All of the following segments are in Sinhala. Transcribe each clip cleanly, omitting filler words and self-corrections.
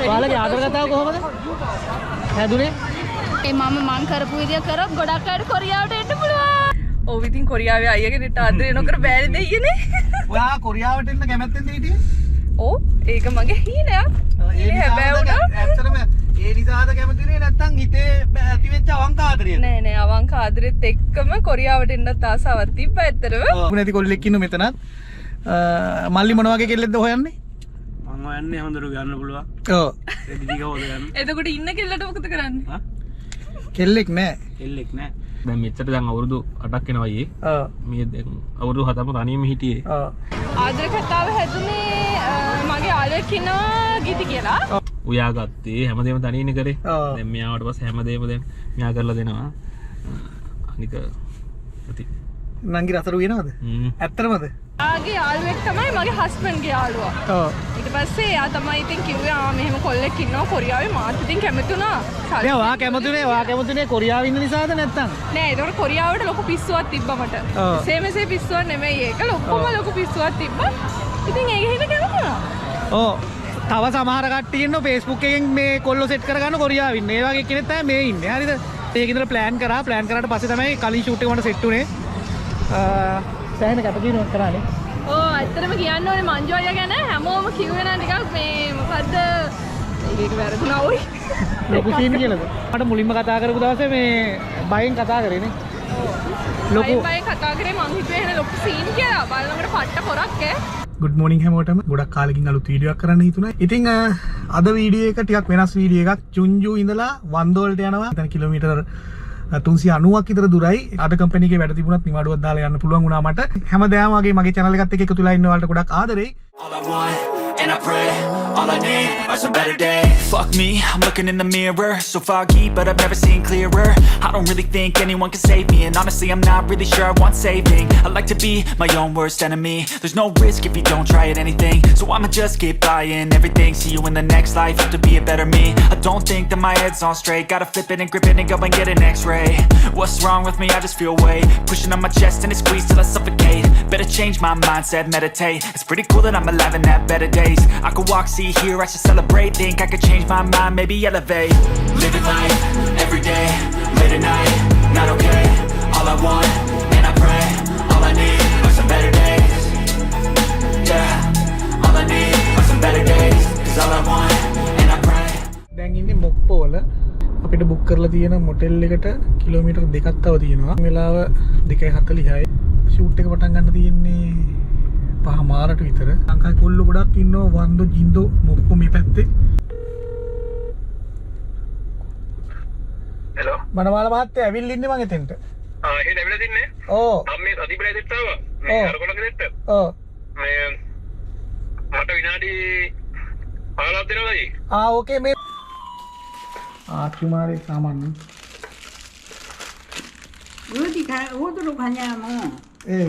ඔයාලගේ ආදර කතාව කොහොමද? හැදුනේ? මං කරපු විදිය කරොත් ගොඩක් අයට කොරියාවට එන්න පුළුවන්. ඔව් ඉතින් කොරියාවේ අයියගෙට ආදරේ නොකර බෑනේ දෙයියනේ. ඔයා කොරියාවට එන්න කැමැත්තෙන්ද හිටියේ? ඔව් ඒක මගේ හීනයක්. ඒ හැබැයි ඇත්තටම ඒ නිසාද කැමතිනේ නැත්තම් හිතේ ඇති වෙච්ච අවංක ආදරයද? නෑ අවංක ආදරෙත් එක්කම කොරියාවට එන්නත් ආසාවක් තිබ්බා ඇත්තටම. නැති කොල්ලෙක් ඉන්න මෙතනත්. මල්ලි මොන වගේ කෙල්ලෙක්ද හොයන්නේ? මම හොයන්නේ හොඳට ගන්න පුළුවන්. ඔව්. රෙදි ටික හොද ගන්න. එතකොට ඉන්න කෙල්ලට මොකද කරන්නේ? කෙල්ලෙක් නෑ. කෙල්ලෙක් නෑ. දැන් මෙච්චර දැන් අවුරුදු 8ක් වෙනවා අයියේ. ඔව්. මේ දැන් අවුරුදු 7ම තනියම හිටියේ. ඔව්. ආදර කතාව හැදුනේ මගේ යාළුවෙක් ඉන්නවා ගිති කියලා. උයා ගත්තේ හැමදේම තනියනේ කරේ. ඔව්. දැන් මෙයාට පස්සේ හැමදේම දැන් මෙයා කරලා දෙනවා. අනික ප්‍රති නංගි රතරු වෙනවද? ඇත්තටමද? ආගේ යාළුවෙක් තමයි මගේ හස්බන්ඩ්ගේ යාළුවා. ඔව්. ඊට පස්සේ එයා තමයි ඉතින් කිව්වේ මෙහෙම කොල්ලෙක් ඉන්නවා කොරියාවේ මාත් ඉතින් කැමති වුණා. නෑ ඔයා කැමතුනේ කොරියාවේ ඉන්න නිසාද නැත්තම්? නෑ ඒතකොට කොරියාවට ලොකු පිස්සුවක් තිබ්බා මට. ඔව්. සේමසේ පිස්සුවක් නෙමෙයි ඒක. ලොකු පිස්සුවක් තිබ්බා. ඉතින් ඒක හිත කැමති වුණා. ඔව්. තව සමහර කට්ටිය ඉන්නවා Facebook එකෙන් මේ කොල්ලෝ සෙට් කරගන්න කොරියාවේ ඉන්නේ. ඒ වගේ කෙනෙක් තමයි මේ ඉන්නේ. හරිද? ඒක ඉදලා ප්ලෑන් කරාට පස්සේ තමයි කලින් ෂූට් එක මට සෙට් උනේ. සෑහෙන කැපකිරීමක් කරානේ. ඕ ඇත්තටම කියන්න ඕනේ මංජු අයියා ගැන හැමෝම කිව්වේ නම් ටිකක් මේ මොකද්ද ඒක වැරදුනා ඔයි. ලොකු සීන් කියලාද? මට මුලින්ම කතා කරපු දවසේ මේ බයෙන් කතා කරේනේ. ලොකු බයෙන් කතා කරේ මං හිතුවේ එහෙන ලොකු සීන් කියලා. බලනකොට පට්ට පොරක් ඈ. good morning හැමෝටම. ගොඩක් කාලෙකින් අලුත් වීඩියෝ එකක් කරන්න හිතුණා. ඉතින් අද වීඩියෝ එක ටිකක් වෙනස් වීඩියෝ එකක්. චුන්ජු ඉඳලා වන්දෝල්ට යනවා. එතන කිලෝමීටර් 390ක් විතර දුරයි. අද කම්පැනි එකේ වැඩ තිබුණත් නිවාඩුවක් දාලා යන්න පුළුවන් වුණා මට. හැමදාම වගේ මගේ channel එකත් එක්ක එකතු වෙලා ඉන්න ඔයාලට ගොඩක් ආදරෙයි. All I want, and I pray, all I need are some better days. Fuck me, I'm looking in the mirror, so foggy, but I've never seen clearer. I don't really think anyone can save me, and honestly I'm not really sure I want saving. I like to be my own worst enemy. There's no risk if you don't try at anything, so I'ma just keep buying everything. See you in the next life, have to be a better me. I don't think that my head's on straight, gotta flip it and grip it and go and get an x-ray. What's wrong with me? I just feel weight pushing on my chest and it squeezes till I suffocate. Better change my mindset, meditate. It's pretty cool that I'm alive and have better days. I could walk, see, hear, I should celebrate. Think I could change my mind, maybe elevate. Living life, every day, late at night, not okay. All I want, and I pray, all I need are some better days. Yeah, all I need are some better days. Cause all I want, and I pray. දැන් ඉන්නේ මොප්පෝවල. අපිට බුක් කරලා තියෙන මොටෙල් එකට කිලෝමීටර් දෙකක් තව තියෙනවා. වෙලාව 2:40යි. ෂූට් එක පටන් ගන්න තියෙන්නේ 5:00ට විතර. ලංකාවේ කොල්ලෝ ගොඩක් ඉන්නවා වන්දෝ ජින්දෝ මොප්පෝ මේ පැත්තේ. හෙලෝ මනමාල මහත්තයා ඇවිල්ලා ඉන්නේ මං එතෙන්ට. එහෙනම් ඇවිල්ලා තින්නේ? ඕ. මම මේ සතිපරේ දෙට්ට ආවා. මේ අරගොල්ලන්ගේ දෙට්ට. ඔව්. මේ මට විනාඩි 15ක් දෙනවද? ඕකේ මේ ආච්චිමාරේ සාමාන්‍ය. 우두로 가냐면 ඒ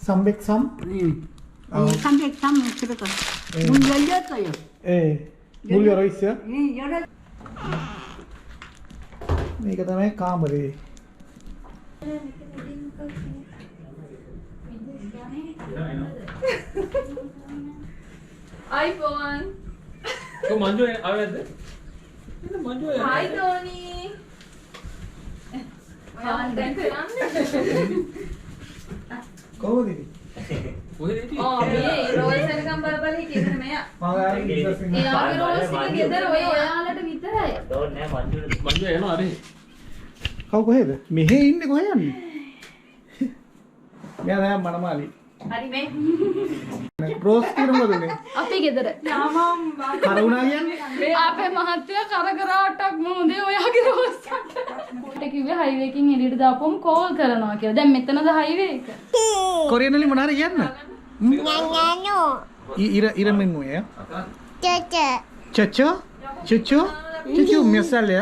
සම්බෙක් සම් 303 들어가 문 열렸어요. ඒ මුල් 열어 있어요? 열어. මේක තමයි කාමරේ. iPhone. මංජු ආවද? Hi Tony. දැන් කරන්නේ. කොහොමද ඉතින්? කොහෙද මේ රෝල්ස් එකකම් බලබල හිටියේ මෙයා. එයාගේ රෝල්ස් ටික ගෙදර ඔය ඔයාලට විතරයි. මංජු එනවා අර. කව කොහෙද? මෙහෙ ඉන්නේ කොහෙ යන්නේ? මෙයා දැන් මනමාලි. හරි මේ. රෝස් කිරමුදුනේ. අපි ගෙදර. කරුණා කියන්නේ? අපේ මහත්තයා කරකරාටක් මොහොතේ ඔයාගේ රෝල්ස් කට. කොට කිව්වේ හයිවේ එකකින් එළියට දාපුවම කෝල් කරනවා කියලා. දැන් මෙතනද හයිවේ එක? කොරියන්ලි මොනාරි කියන්න? ඉර මෙන්නුවේ. චචෝ චචෝ චචෝ මෙසල්ය.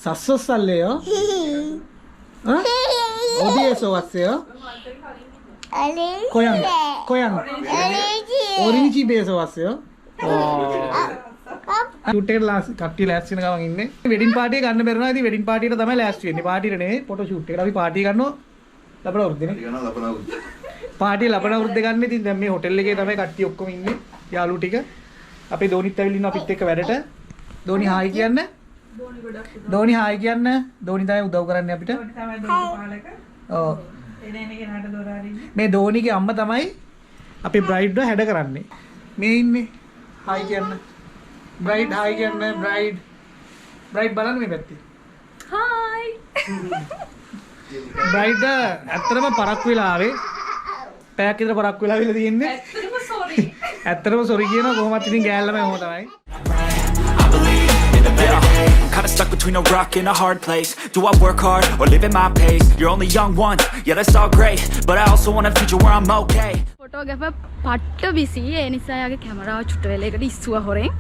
සස්සෝ සල්ලය. 어디에서 왔어요? 고향 어린이집에서 왔어요? ෂූට් එකට කට්ටිය ලෑස්ති වෙන ගමන් ඉන්නේ. වෙඩින් පාර්ටි එක ගන්න බැරුණා. ඉතින් වෙඩින් පාර්ටියට තමයි ලෑස්ති වෙන්නේ. පාර්ටියට නෙවෙයි ෆොටෝ ෂූට් එකට අපි පාර්ටි ගන්නවා. ලබන වෘද්දනේ. පාටිය ලබන අවුරුද්ද ගන්න ඉතින් දැන් මේ හොටෙල් එකේ තමයි කට්ටිය ඔක්කොම ඉන්නේ යාළුවෝ ටික. අපේ දෝනිත් ඇවිල්ලා ඉන්නවා අපිත් එක්ක වැඩට. දෝනි හායි කියන්න. දෝනි හායි කියන්න. දෝනි තමයි උදව් කරන්නේ අපිට. ඔව්. මේ දෝනිගේ අම්මා තමයි අපේ බ්‍රයිඩ්ව හැඩ කරන්නේ. මේ ඉන්නේ. හායි කියන්න. බ්‍රයිඩ් හායි කියන්න. බ්‍රයිඩ් බලන්න මේ පැත්තේ. හායි. බ්‍රයිඩ් ඇත්තටම පරක් වෙලා ආවේ. පැයක් විතර පරක් වෙලා විල තියෙන්නේ. ඇත්තටම සෝරි කියනවා කොහොමත් ඉතින් ගෑල්ලම එහෙම තමයි. Kinda stuck between a rock and a hard place. Do I work hard or live at my pace? You're only young once, yeah that's all great, but I also want a future where I'm okay. Photographer පට්ට බිසි. ඒ නිසා යාගේ කැමරාව චුට්ට වෙලා එකට ඉස්සුවා හොරෙන්.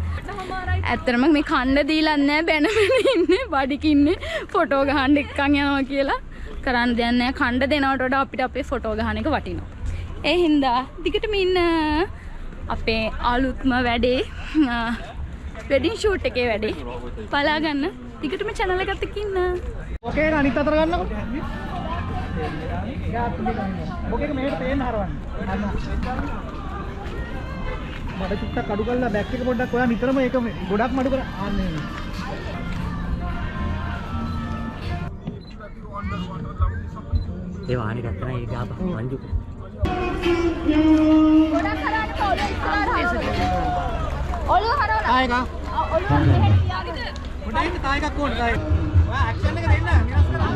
ඇත්තටම මේ කන්න දීලා නැහැ බැන ඉන්නේ බඩික ඉන්නේ ෆොටෝ ගහන්න එක්කන් යනවා කියලා. කරන්න දෙයක් නැහැ. කන්න දෙනවට වඩා අපිට අපේ ෆොටෝ ගහන එක වටිනවා. ඒ හින්දා දිගටම ඉන්න අපේ අලුත්ම වැඩේ වෙඩින් ෂූට් එකේ වැඩේ බලා ගන්න. දිගටම channel එකත් එක්ක ඉන්න. ඕකේ අනිත් අතට ගන්නකො. ඕකේ මේකට පේන්න හරවන්න. මඩ චුට්ටක් අඩු කරලා බෑක් එක පොඩ්ඩක් ඔයා නිතරම ඒක ගොඩක් මඩු කර ආන්නේ. ඒ වාහනේ ගත්තා නම් ඒක ආපහු මංජු. ගොඩක් කරාට ඔළුව හරවලා. ආයෙක. ඔළුව මෙහෙට තියාගෙන. පොඩ්ඩක් ඉන්න තායකක් ඕන තායක. ඔයා ඇක්ෂන් එක දෙන්න විනාශ කරා.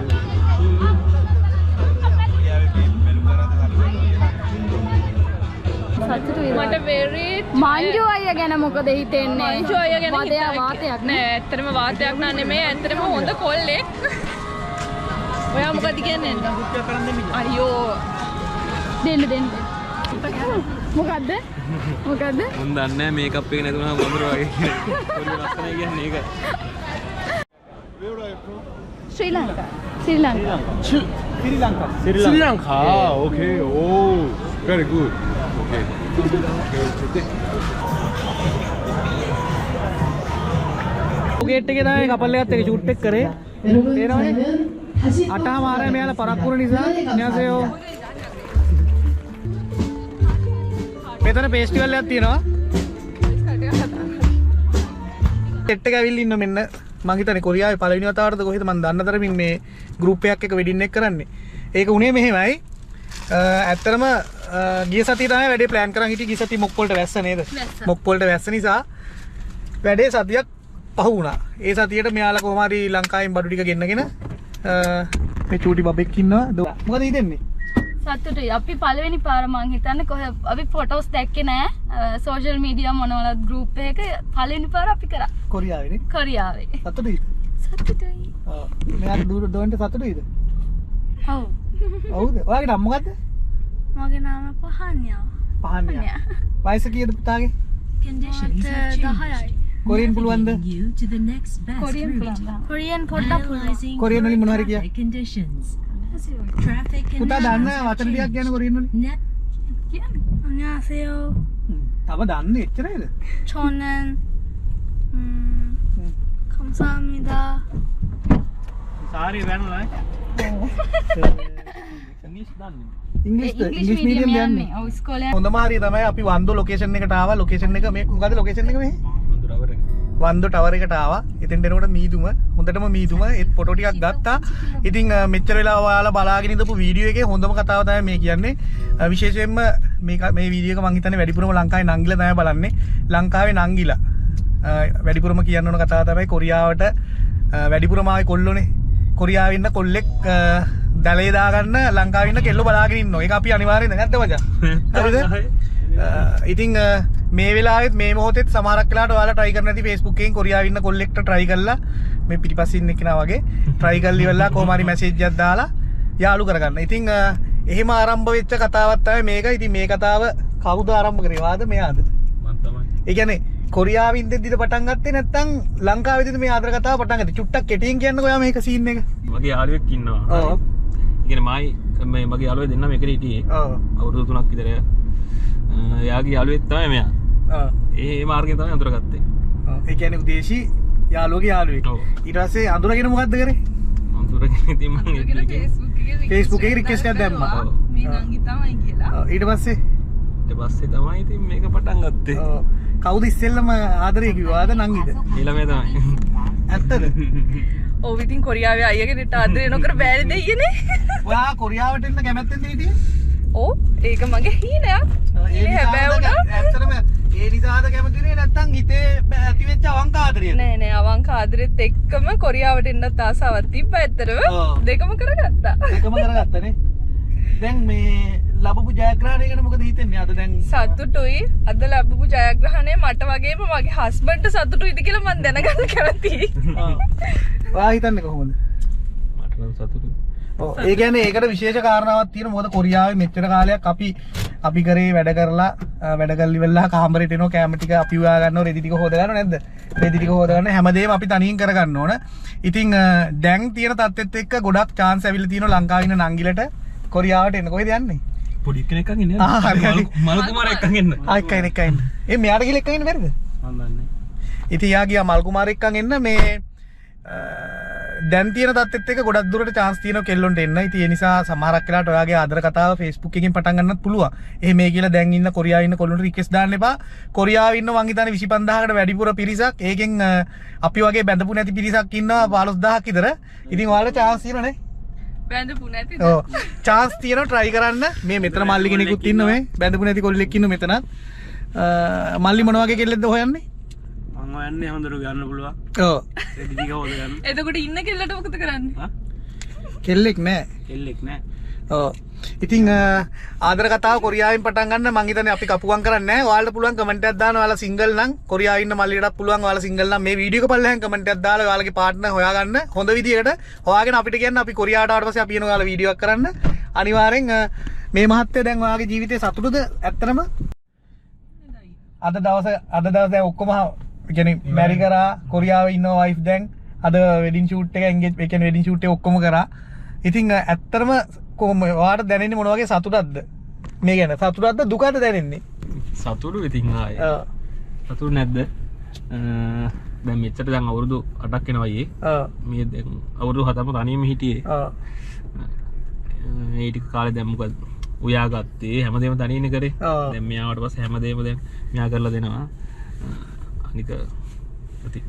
මට very මංජු අයියා ගැන මොකද හිතෙන්නේ? මංජු අයියා ගැන වදයා වාතයක් නෑ. ඇත්තටම වාතයක් නෑ නෙමෙයි. ඇත්තටම හොඳ කොල්ලෙක්. ඔයා මොකද කියන්නේ? කුච්චා කරන් දෙන්න කිව්වා. අයියෝ. දෙන්න. මොකද්ද? උන් දන්නේ මේකප් එක නැතුණා වඳුර වගේ කියලා. පොඩි ලස්සනයි කියන්නේ ඒක. Sri Lanka. Sri Lanka. Okay. Oh, very good. Okay. Gate එකේ තමයි කපල් එකත් එක්ක ෂූට් එක කරේ. තේරෙනවනේ? අටා මාරේ මෙයාලා පරක් වුණ නිසා න්යාසයෝ. මෙතන ෆෙස්ටිවල් එකක් තියෙනවා. සෙට් එක ඇවිල්ලා ඉන්න මෙන්න මං හිතන්නේ කොරියාවේ පළවෙනි වතාවටද කොහෙද මන් දන්න තරමින් මේ ගෲප් එකක් එක වෙඩින් එක කරන්නේ. ඒක උනේ මෙහෙමයි. ඇත්තටම ගිය සතියේ තමයි වැඩේ ප්ලෑන් කරන් හිටියේ. ගිය සතියේ මොක් පොල්ට වැස්ස නේද? මොක් පොල්ට වැස්ස නිසා වැඩේ සතියක් පහු වුණා. ඒ සතියේට මෙයාලා කොහොම හරි ලංකාවෙන් බඩු ටික ගෙන්නගෙන මේ චූටි බබෙක් ඉන්නවා. මොකද හිතෙන්නේ? සතුටුයි. අපි පළවෙනි පාර මං හිතන්නේ කොහෙ අපි ෆොටෝස් දැක්කේ නෑ. සෝෂල් මීඩියා මොනවලත් ගෲප් එකක පළවෙනි පාර අපි කරා. කොරියාවේනේ. කොරියාවේ. සතුටුයිද? සතුටුයි. ඔව්. මෙයාට දෝන්ට සතුටුයිද? ඔව්. ඔව්ද? ඔයාගේ නම මොකද්ද? මගේ නම පහන්යා. පහන්යා. වයස කීයද පුතාගේ? මට 10යි. කොරියන් පුළුවන්ද? කොරියන් පුළුවන්. කොරියන් පොඩ්ඩක් පුළුවන්. කොරියන් වලින් මොනවද කියා? පුතා දන්න වචන ටිකක් කියන කොරියන් වලින්? 안녕하세요. තව දන්නේ එච්චරයිද? 저는 감사합니다. සාරි වෙනවා. ඉංග්‍රීසි දන්නේ. ඉංග්‍රීසි මීඩියම් යන්නේ. ඔව් ඉස්කෝලේ. හොඳම හරිය තමයි අපි වන්දෝ ලොකේෂන් එකට ආවා. ලොකේෂන් එක මේ මොකද්ද ලොකේෂන් එක මේ? වන්දෝ ටවර් එකට ආවා. ඉතින් එනකොට මීදුම හොඳටම මීදුම ඒ ෆොටෝ ටිකක් ගත්තා. ඉතින් මෙච්චර වෙලා ඔයාලා බලාගෙන ඉඳපු වීඩියෝ එකේ හොඳම කතාව තමයි මේ කියන්නේ. විශේෂයෙන්ම මේ වීඩියෝ එක මම හිතන්නේ වැඩිපුරම ලංකාවේ නංගිලා තමයි බලන්නේ. ලංකාවේ නංගිලා වැඩිපුරම කියන්න ඕන කතාව තමයි කොරියාවට වැඩිපුරම ආවේ කොල්ලෝනේ. කොරියාවේ ඉන්න කොල්ලෙක් දලේ දාගන්න ලංකාවේ ඉන්න කෙල්ලෝ බලාගෙන ඉන්නවා. ඒක අපි අනිවාර්යෙන් නැද්ද මචං? හරිද? ඉතින් මේ වෙලාවෙත් මේ මොහොතෙත් සමහරක් වෙලාවට ඔයාලා try කරන්න ඇති Facebook එකෙන් කොරියාවේ ඉන්න කොල්ලෙක්ට try කරලා මේ පිටිපස්සේ ඉන්න කෙනා වගේ try කරලා ඉවරලා කොහොම හරි message එකක් දාලා යාළු කරගන්න. ඉතින් එහෙම ආරම්භ වෙච්ච කතාවක් තමයි මේක. ඉතින් මේ කතාව කවුද ආරම්භ කරේ? වාද මෙයාද? මම තමයි. ඒ කියන්නේ කොරියාවේ ඉඳිද්දිද පටන් ගත්තේ නැත්නම් ලංකාවේදීද මේ ආදර කතාව පටන් ගත්තේ? චුට්ටක් කෙටියෙන් කියන්නකෝ ඔයා මේක සීන් එක. මගේ යාළුවෙක් ඉන්නවා. ඔව්. ඉතින් මගේ යාළුවා දෙන්නම එකට හිටියේ. ඔව්. අවුරුදු 3ක් විතර. එයාගේ යාළුවෙක් තමයි මෙයා. ඒ මාර්ගයෙන් තමයි අඳුරගත්තේ. ඒ කියන්නේ උදේශී යාළුවගේ යාළුවෙක්. ඊට පස්සේ අඳුරගෙන මොකද්ද කරේ? අඳුරගෙන ඉතින් මම Facebook එකේ රික්වෙස්ට් එකක් දැම්මා. මේ නංගි තමයි කියලා. ඊට පස්සේ ඊට පස්සේ තමයි ඉතින් මේක පටන් ගත්තේ. කවුද ඉස්සෙල්ලම ආදරය කිව්වාද නංගිද? ඊළමේ තමයි. ඇත්තද? ඔව් ඉතින් කොරියාවේ අයියගෙට ආදරේ නොකර බෑනේ දෙයියනේ. ඔයා කොරියාවට එන්න කැමැත්තෙන්ද හිටියේ? ඔව් ඒක මගේ හීනයක්. ඒ හැබැයි උනා. ඇත්තටම ඒ නිසාද කැමතිනේ නැත්තම් හිතේ ඇති වෙච්ච අවංක ආදරයද? නෑ අවංක ආදරෙත් එක්කම කොරියාවට එන්නත් ආසාවක් තිබ්බා ඇත්තටම. දෙකම කරගත්තා. දෙකම කරගත්තනේ. දැන් මේ ලැබපු ජයග්‍රහණය ගැන මොකද හිතෙන්නේ? අද දැන් සතුටුයි. අද ලැබපු ජයග්‍රහණය මට වගේම මගේ හස්බන්ඩ්ට සතුටුයිද කියලා මම දැනගන්න කැමතියි. ඔයා හිතන්නේ කොහොමද? මට නම් සතුටුයි. ඔව් ඒ කියන්නේ ඒකට විශේෂ කාරණාවක් තියෙනවා. මොකද කොරියාවේ මෙච්චර කාලයක් අපි කරේ වැඩ කරලා වැඩ කරලි වෙලා කාමරේට එනවා කැම ටික අපි උයා ගන්නවා රෙදි ටික හොද ගන්නව නැද්ද? රෙදි ටික හොද ගන්න හැමදේම අපි තනියෙන් කර ගන්න ඕන. ඉතින් දැන් තියෙන තත්ත්වෙත් එක්ක ගොඩක් chance ඇවිල්ලා තියෙනවා ලංකාවේ ඉන්න නංගිලට කොරියාවට එන්න. කොහෙද යන්නේ? පොඩි කෙනෙක් අං ඉන්නේ. මල් කුමාරයෙක් එක්කන් එන්න. එක්කන් එන්න. මෙයාට ගිහලා එක්කන් එන්න බැරිද? මම දන්නේ. ඉතින් යා ගියා මල් කුමාරයෙක් එක්කන් එන්න මේ දැන් තියෙන තත්ත්වෙත් එක්ක ගොඩක් දුරට chance තියෙනවා කෙල්ලොන්ට එන්න. ඉතින් ඒ නිසා සමහරක් වෙලාවට ඔයාගේ ආදර කතාව Facebook එකකින් පටන් ගන්නත් පුළුවන්. එහෙම කියලා දැන් ඉන්න කොරියාවේ ඉන්න කොල්ලොන්ට රික්වෙස්ට් දාන්න එපා. කොරියාවේ ඉන්න මං හිතන්නේ 25000කට වැඩිපුර පිරිසක්. ඒකෙන් අපි වගේ බැඳපු නැති පිරිසක් ඉන්නවා 15000ක් විතර. ඉතින් ඔයාලට chance තියෙනවනේ. බැඳපු නැතිද? ඔව් chance තියෙනවා try කරන්න. මේ මෙතන මල්ලි කෙනෙකුත් ඉන්නවා මේ. බැඳපු නැති කොල්ලෙක් ඉන්නවා මෙතනත්. මල්ලි මොන වගේ කෙල්ලෙක්ද හොයන්නේ? මම හොයන්නේ හොඳට ගන්න පුළුවන්. ඔව්. රෙදි ටික හොද ගන්න. එතකොට ඉන්න කෙල්ලට මොකද කරන්නේ? කෙල්ලෙක් නෑ. කෙල්ලෙක් නෑ. ඔව්. ඉතින් ආදර කතාව කොරියාවෙන් පටන් ගන්න මං හිතන්නේ අපි කපුවම් කරන්නේ නැහැ. ඔයාලට පුළුවන් කමෙන්ට් එකක් දාන්න. ඔයාලා සිංගල් නම් කොරියාවේ ඉන්න මල්ලියටත් පුළුවන්. ඔයාලා සිංගල් නම් මේ වීඩියෝ එක බලලා කමෙන්ට් එකක් දාලා ඔයාලගේ පාර්ට්නර් හොයාගන්න. හොඳ විදියට හොයාගෙන අපිට කියන්න අපි කොරියාවට ආවට පස්සේ අපි එන ඔයාලා වීඩියෝ එකක් කරන්න. අනිවාර්යෙන් මේ මහත්තයා දැන් ඔයාගේ ජීවිතේ සතුටුද? ඇත්තටම අද දවසේ දැන් ඔක්කොම කියන්නේ මැරි කරා කොරියාවේ ඉන්න වයිෆ් දැන් අද වෙඩින් ෂූට් එක එන්ගේජ් ඒ කියන්නේ වෙඩින් ෂූට් එක ඔක්කොම කරා. ඉතින් ඇත්තටම කොහොම ඔයාට දැනෙන්නේ මොන වගේ සතුටක්ද? මේ ගැන සතුටක්ද දුකද දැනෙන්නේ? සතුටු ඉතින් ආයේ. සතුටු නැද්ද? දැන් මෙච්චර දැන් අවුරුදු 8ක් වෙනවා අයියේ. මේ දැන් අවුරුදු 7ම තනියම හිටියේ. ඒ ටික කාලේ දැන් මොකද උයා ගත්තේ හැමදේම තනියනේ කරේ. දැන් මෙයාට පස්සේ හැමදේම දැන් මෙයා කරලා දෙනවා. අනික ප්‍රති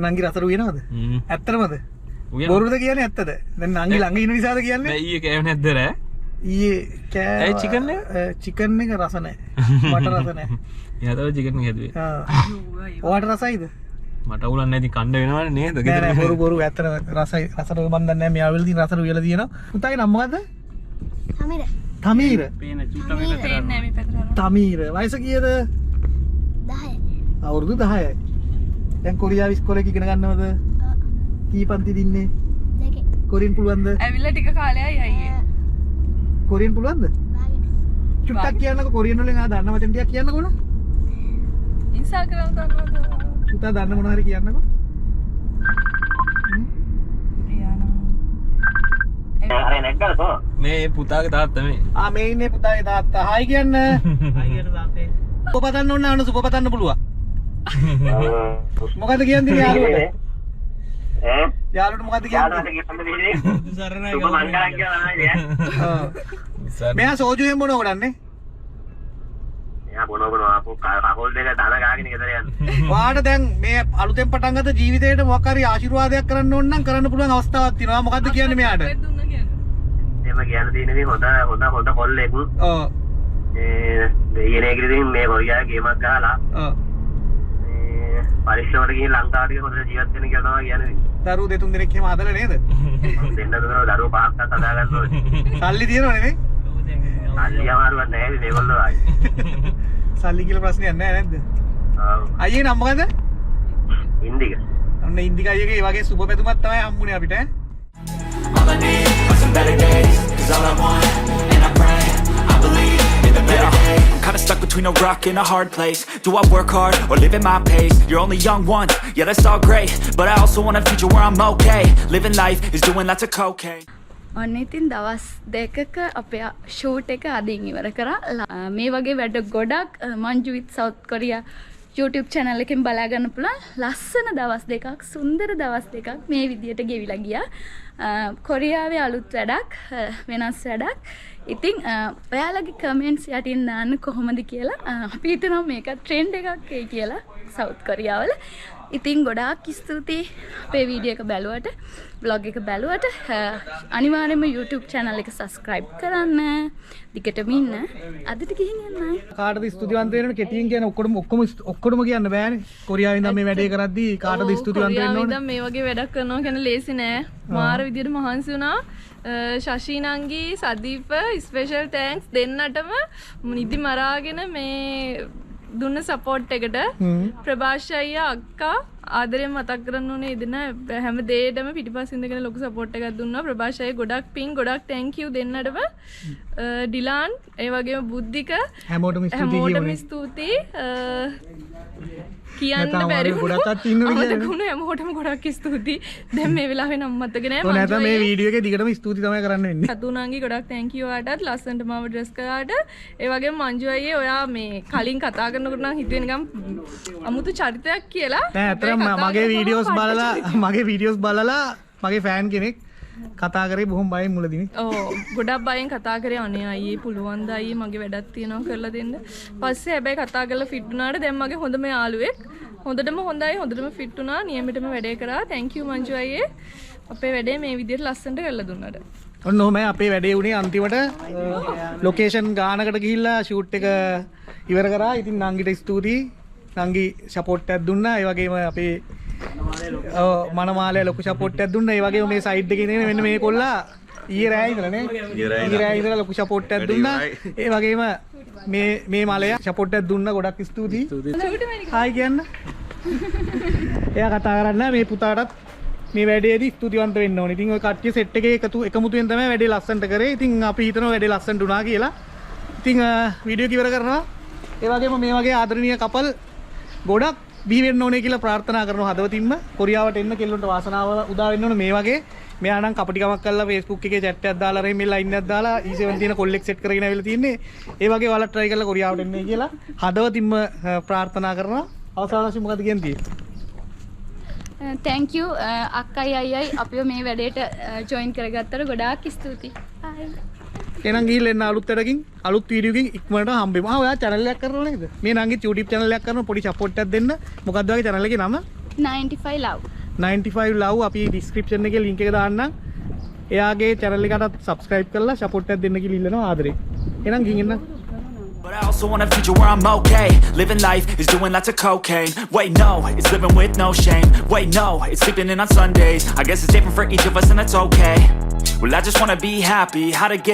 නංගි රසරු වෙනවද? ඇත්තටමද? බොරුද කියන්නේ ඇත්තද? දැන් නංගි ළඟ ඉන්න නිසාද කියන්නේ? නෑ ඊයේ කෑවේ නැද්ද රෑ? ඊයේ කෑ ඒ චිකන් එක? චිකන් එක රස නැහැ. මට රස නැහැ. එයා තමයි චිකන් එක හැදුවේ. ඔයාට රසයිද? මට උලන්නේ නැති කණ්ඩ වෙනවනේ නේද? නෑ නෑ බොරු ඇත්තට රසයි රසට මන් දන්නේ නැහැ. මෙයා වෙල තියෙන රසට වෙලා තියෙනවා. පුතාගේ නම මොකද්ද? තමීර. තමීර. පේන චුට්ටම එක පේන්නේ නැහැ මේ පැත්තට. තමීර. වයස කීයද? 10. අවුරුදු 10යි. දැන් කොරියාවේ ඉස්කෝලේ ඉගෙන ගන්නවද? කී පන්තිද ඉන්නේ? 2. කොරියන් පුළුවන්ද? ඇවිල්ලා ටික කාලයයි අයියේ. කොරියන් පුළුවන්ද? චුට්ටක් කියන්නකො කොරියන් වලින් ආ දන්න වචන ටිකක් කියන්නකො න ะ. ඉන්ස්ටාග්‍රෑම් දන්නවද? පුතා දන්න මොනවා හරි කියන්නකො. මේ පුතාගේ තාත්තා මේ. මේ ඉන්නේ පුතාගේ තාත්තා. හායි කියන්න. හායි කියන තාත්තේ. සුබ පතන්න ඕන නෑ සුබ පතන්න පුළුවන්. මොකද කියන්නේ යාළුවට? යාළුවට මොකද කියන්නේ? සරණයි. සුබ මංගලම් කියලා නේද? මෙයා සෝජු එහෙම මොනව කරන්නේ? එයා බොනෝ ආපු කකෝල් දෙක දන ගාගෙන ගෙදර යන්නේ. ඔයාට දැන් මේ අලුතෙන් පටන් ගත්ත ජීවිතේට මොකක් හරි ආශිර්වාදයක් කරන්න ඕන නම් කරන්න පුළුවන් අවස්ථාවක් තියෙනවා. මොකද්ද කියන්නේ මෙයාට? එහෙම කියන්න තියෙන්නේ හොඳ කොල්ලෙක්. ඔව්. දෙයනේ ඉතින් මේ කොරියාවේ ගේමක් ගහලා පරිශ්‍රමයට ගිහින් ලංකාවට හොඳ ජීවත් වෙන්න කියලා තමයි කියන්නේ. දරුවෝ දෙතුන් දෙනෙක් එහෙම හදලා නේද? දෙන්න දරුවෝ පහක් හදා ගන්න ඕනේ. සල්ලි තියෙනවනේ නේ? සල්ලි අමාරුවක් නැහැ මේගොල්ලෝ ආයේ. සල්ලි කියලා ප්‍රශ්නයක් නැහැ නේද? ඔව්. අයියේ නම මොකද? ඉන්දික. ඔන්න ඉන්දික අයියගේ ඒ වගේ සුබ පැතුමක් තමයි හම්බුනේ අපිට ඈ. All I need are some better days, 'cause all I want, and I pray, I believe in the better days. I'm kinda stuck between a rock and a hard place. Do I work hard or live at my pace? You're only young once, yeah that's all great, but I also want a future where I'm okay. Living life is doing lots of cocaine. ඔන්න ඉතින් දවස් දෙකක අපේ ෂූට් එක අදින් ඉවර කරා. මේ වගේ වැඩ ගොඩක් manju with south korea YouTube channel එකෙන් බලා ගන්න පුළුවන්. ලස්සන දවස් දෙකක්, සුන්දර දවස් දෙකක් මේ විදියට ගෙවිලා ගියා. කොරියාවේ අලුත් වැඩක් වෙනස් වැඩක්. ඉතින් ඔයාලගේ කමෙන්ට්ස් යටින් දාන්න කොහොමද කියලා අපි හිතනවා මේක ට්‍රෙන්ඩ් එකක් ඒ කියලා සවුත් කොරියාවල. ඉතින් ගොඩාක් ස්තුතියි අපේ වීඩියෝ එක බැලුවට vlog එක බැලුවට අනිවාර්යයෙන්ම YouTube channel එක subscribe කරන්න. දිගටම ඉන්න. අදට ගිහින් යන්න. කාටද ස්තුතිවන්ත වෙන්න කෙටියෙන් කියන ඔක්කොම කියන්න බෑනේ. කොරියාවෙන් ඉඳන් මේ වැඩේ කරද්දී කාටද ස්තුතිවන්ත වෙන්න ඕනේ? කොරියාවෙන් මේ වගේ වැඩක් කරනවා කියන ලේසි නෑ. මාර විදියට මහන්සි වුණා. ශශීනංගී සදීප ස්පෙෂල් තෑන්ක්ස් දෙන්නටම නිදි මරාගෙන මේ දුන්න සපෝට් එකට. ප්‍රභාෂ් අයියා අක්කා ආදරය මතක් කරන්න ඕනේ ඉදෙන හැම දෙයකටම පිටිපස්සින් ඉඳගෙන ලොකු සපෝට් එකක් දුන්නා. ප්‍රභාෂ් අයියා ගොඩක් පිං ගොඩක් thank you දෙන්නටම. ඩිලාන් ඒ වගේම බුද්ධික හැමෝටම ස්තුතියි. කියන්න බැරි වුණා හැමෝටම ගොඩක් ස්තුතියි. දැන් මේ වෙලාවේ නම් මතක නෑ. ඔය නැත්නම් මේ වීඩියෝ එකේ දිගටම ස්තුති තමයි කරන්න වෙන්නේ. සතුනාංගි ගොඩක් thank you ඔයාටත් ලස්සනට මාව ඩ්‍රෙස් කරාට. ඒ වගේම මංජු අයියේ ඔයා මේ කලින් කතා කරනකොට නම් හිතුවේ නිකන් අමුතු චරිතයක් කියලා. නෑ අතරම මගේ වීඩියෝස් බලලා මගේ ෆෑන් කෙනෙක් කතා කරේ බොහොම බයෙන් මුලදීනේ. ඔව් ගොඩක් බයෙන් කතා කරේ අනේ අයියේ පුළුවන් ද අයියේ මගේ වැඩක් තියෙනවා කරලා දෙන්න. පස්සේ හැබැයි කතා කරලා ෆිட் වුණාට දැන් මගේ හොඳම යාළුවෙක්. හොඳටම හොඳයි හොඳටම ෆිட் වුණා. නියමිතම වැඩේ කරා. thank you මංජු අයියේ. අපේ වැඩේ මේ විදිහට ලස්සනට කරලා දුන්නාට. ඔන්න ඔහමයි අපේ වැඩේ උනේ අන්තිමට ලොකේෂන් ගානකට ගිහිල්ලා ෂූට් එක ඉවර කරා. ඉතින් නංගිට ස්තුතියි. නංගි සපෝට් එකක් දුන්නා. ඒ වගේම අපේ මනමාලය ලොකු සපෝට් එකක් දුන්නා. ඒ වගේම මේ සයිඩ් එකේ ඉඳගෙන මෙන්න මේ කොල්ලා ඊයේ රෑ ඉඳලා නේ. ඊයේ රෑ ඉඳලා ලොකු සපෝට් එකක් දුන්නා. ඒ වගේම මේ මලය සපෝට් එකක් දුන්නා. ගොඩක් ස්තුතියි. හායි කියන්න. එයා කතා කරන්න මේ පුතාටත් මේ වැඩේදී ස්තුතිවන්ත වෙන්න ඕනේ. ඉතින් ওই කට්ටිය සෙට් එකේ එකමුතුෙන් තමයි වැඩේ ලස්සනට කරේ. ඉතින් අපි හිතනවා වැඩේ ලස්සනට වුණා කියලා. ඉතින් වීඩියෝ එක ඉවර කරනවා. ඒ වගේම මේ වගේ ආදරණීය කපල් ගොඩක් බිහි වෙන්න ඕනේ කියලා ප්‍රාර්ථනා කරනවා හදවතින්ම. කොරියාවට එන්න කෙල්ලොන්ට වාසනාව උදා වෙන්න ඕනේ මේ වගේ. මෙයා නම් කපටිකමක් කරලා Facebook එකේ chat එකක් දාලා රෙමෙල් ලයින් එකක් දාලා E7 තියෙන කොල්ලෙක් සෙට් කරගෙන ආවිල්ලා තින්නේ. ඒ වගේ ඔයාලා try කරලා කොරියාවට එන්නේ කියලා හදවතින්ම ප්‍රාර්ථනා කරනවා. අවසාන වශයෙන් මොකද කියන්නේ? thank you අක්කයි අයියයි අපිව මේ වැඩේට join කරගත්තට ගොඩාක් ස්තුතියි. bye. එහෙනම් ගිහිල්ලා එන්න අලුත් වැඩකින් අලුත් වීඩියෝකින් ඉක්මනට හම්බෙමු. ඔයා channel එකක් කරනව නේද? මේ නංගිත් YouTube channel එකක් කරනවා. පොඩි support එකක් දෙන්න. මොකක්ද වගේ channel එකේ නම? 95 love. 95 love අපි description එකේ link එක දාන්නම්. එයාගේ channel එකටත් subscribe කරලා support එකක් දෙන්න කියලා ඉල්ලනවා ආදරේ. එහෙනම් ගිහින් එන්න. But I also want a future where I'm okay. Living life is doing lots of cocaine. Wait, no, it's living with no shame. Wait, no, it's sleeping in on Sundays. I guess it's different for each of us and that's okay. Well, I just wanna be happy. How to get